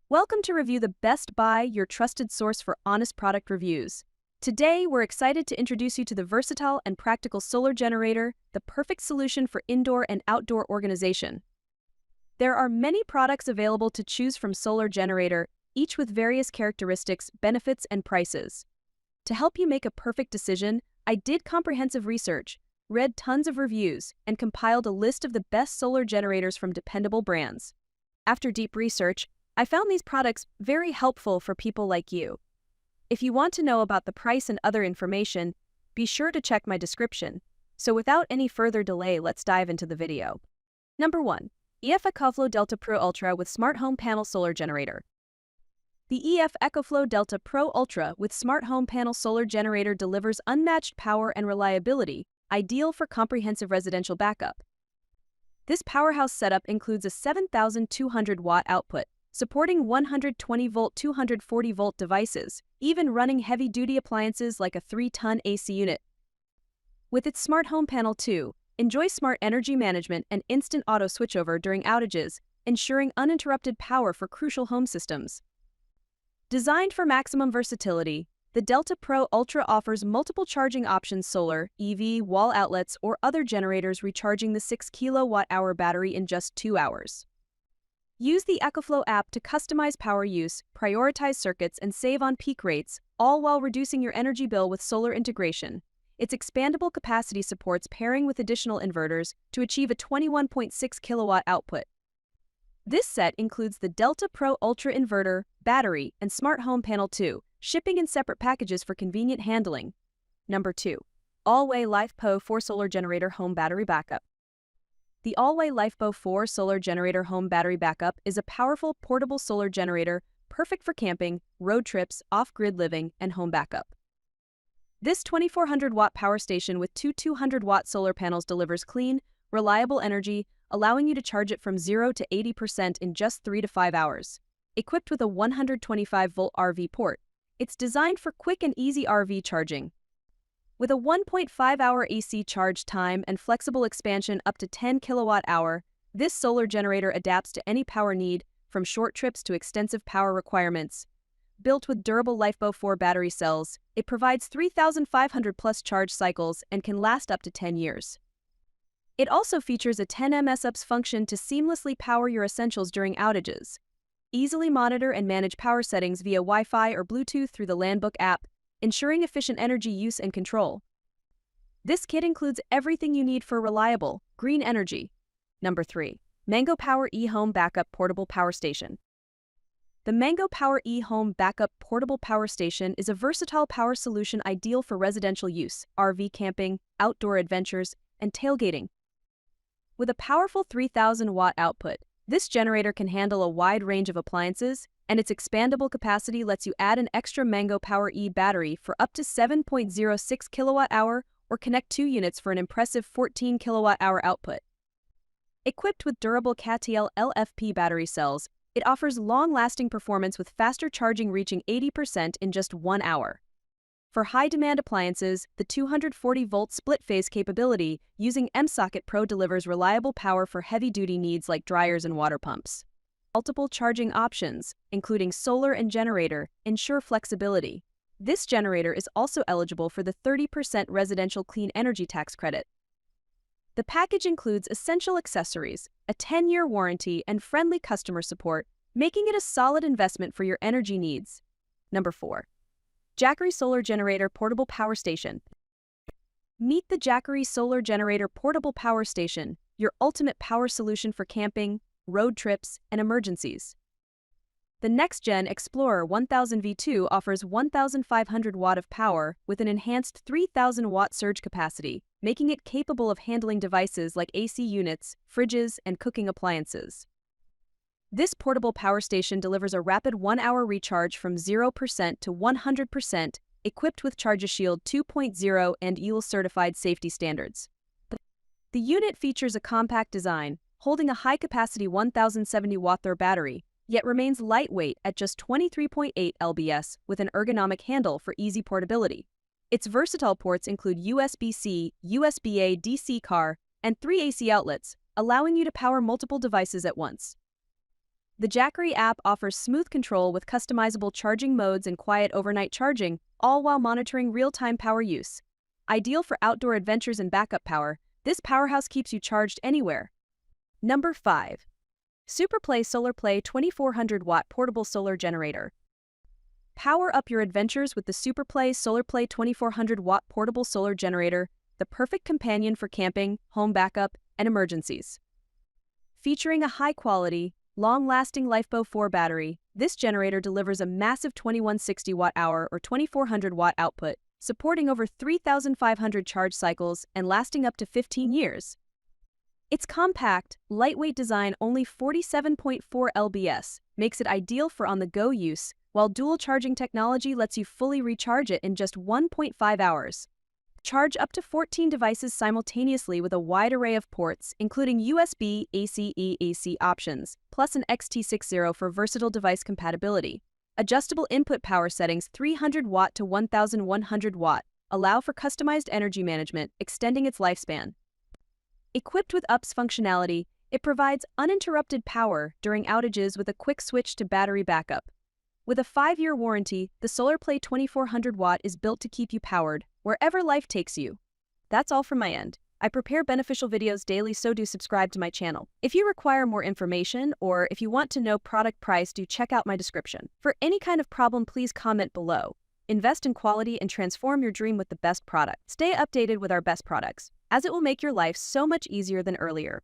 Welcome to Review the Best Buy, your trusted source for honest product reviews. Today, we're excited to introduce you to the versatile and practical solar generator, the perfect solution for indoor and outdoor organization. There are many products available to choose from solar generator, each with various characteristics, benefits, and prices. To help you make a perfect decision, I did comprehensive research, read tons of reviews, and compiled a list of the best solar generators from dependable brands. After deep research, I found these products very helpful for people like you. If you want to know about the price and other information, be sure to check my description. So without any further delay, let's dive into the video. Number 1. ECOFLOW Delta Pro Ultra with Smart Home Panel Solar Generator. The ECOFLOW Delta Pro Ultra with Smart Home Panel Solar Generator delivers unmatched power and reliability, ideal for comprehensive residential backup. This powerhouse setup includes a 7,200-watt output, supporting 120-volt 240-volt devices, even running heavy-duty appliances like a 3-ton AC unit. With its Smart Home Panel 2, enjoy smart energy management and instant auto switchover during outages, ensuring uninterrupted power for crucial home systems. Designed for maximum versatility, the Delta Pro Ultra offers multiple charging options: solar, EV, wall outlets, or other generators recharging the 6 kilowatt-hour battery in just 2 hours. Use the ECOFLOW app to customize power use, prioritize circuits, and save on peak rates, all while reducing your energy bill with solar integration. Its expandable capacity supports pairing with additional inverters to achieve a 21.6 kilowatt output. This set includes the Delta Pro Ultra inverter, battery, and Smart Home Panel 2, shipping in separate packages for convenient handling. Number 2. ALLWEI LifePo 4 Solar Generator Home Battery Backup. The ALLWEI LifePo 4 Solar Generator Home Battery Backup is a powerful, portable solar generator perfect for camping, road trips, off-grid living, and home backup. This 2,400-watt power station with two 200-watt solar panels delivers clean, reliable energy, allowing you to charge it from 0 to 80% in just 3 to 5 hours. Equipped with a 125-volt RV port, it's designed for quick and easy RV charging. With a 1.5-hour AC charge time and flexible expansion up to 10 kilowatt-hour, this solar generator adapts to any power need, from short trips to extensive power requirements. Built with durable LifePo 4 battery cells, it provides 3,500-plus charge cycles and can last up to 10 years. It also features a 10 ms UPS function to seamlessly power your essentials during outages. Easily monitor and manage power settings via Wi-Fi or Bluetooth through the LandBook app, ensuring efficient energy use and control. This kit includes everything you need for reliable, green energy. Number 3. Mango Power E-Home Backup Portable Power Station. The Mango Power E-Home Backup Portable Power Station is a versatile power solution ideal for residential use, RV camping, outdoor adventures, and tailgating. With a powerful 3,000-watt output, this generator can handle a wide range of appliances, and its expandable capacity lets you add an extra Mango Power E battery for up to 7.06 kilowatt-hour or connect 2 units for an impressive 14 kilowatt-hour output. Equipped with durable CATL LFP battery cells, it offers long-lasting performance with faster charging reaching 80% in just 1 hour. For high-demand appliances, the 240-volt split-phase capability using mSocket Pro delivers reliable power for heavy-duty needs like dryers and water pumps. Multiple charging options, including solar and generator, ensure flexibility. This generator is also eligible for the 30% residential clean energy tax credit. The package includes essential accessories, a 10-year warranty, and friendly customer support, making it a solid investment for your energy needs. Number 4. Jackery Solar Generator Portable Power Station. Meet the Jackery Solar Generator Portable Power Station, your ultimate power solution for camping, road trips, and emergencies. The next-gen Explorer 1000 V2 offers 1,500 watt of power with an enhanced 3,000 watt surge capacity, making it capable of handling devices like AC units, fridges, and cooking appliances. This portable power station delivers a rapid 1-hour recharge from 0% to 100%, equipped with ChargeShield 2.0 and EAL-certified safety standards. The unit features a compact design, holding a high-capacity 1,070 watt-hour battery, yet remains lightweight at just 23.8 lbs with an ergonomic handle for easy portability. Its versatile ports include USB-C, USB-A DC car, and 3 AC outlets, allowing you to power multiple devices at once. The Jackery app offers smooth control with customizable charging modes and quiet overnight charging, all while monitoring real-time power use. Ideal for outdoor adventures and backup power, this powerhouse keeps you charged anywhere. Number 5. Superplay SolarPlay 2400-watt portable solar generator. Power up your adventures with the Superplay SolarPlay 2400-watt portable solar generator, the perfect companion for camping, home backup, and emergencies. Featuring a high-quality, long-lasting LifePo 4 battery, this generator delivers a massive 2160 watt-hour or 2400 watt output, supporting over 3,500 charge cycles and lasting up to 15 years. Its compact, lightweight design, only 47.4 lbs, makes it ideal for on-the-go use, while dual charging technology lets you fully recharge it in just 1.5 hours. Charge up to 14 devices simultaneously with a wide array of ports, including USB, AC options, plus an XT60 for versatile device compatibility. Adjustable input power settings 300 watt to 1100 watt allow for customized energy management, extending its lifespan. Equipped with UPS functionality, it provides uninterrupted power during outages with a quick switch to battery backup. With a 5-year warranty, the SolarPlay 2400 watt is built to keep you powered wherever life takes you. That's all from my end. I prepare beneficial videos daily, so do subscribe to my channel. If you require more information or if you want to know product price, do check out my description. For any kind of problem, please comment below. Invest in quality and transform your dream with the best product. Stay updated with our best products, as it will make your life so much easier than earlier.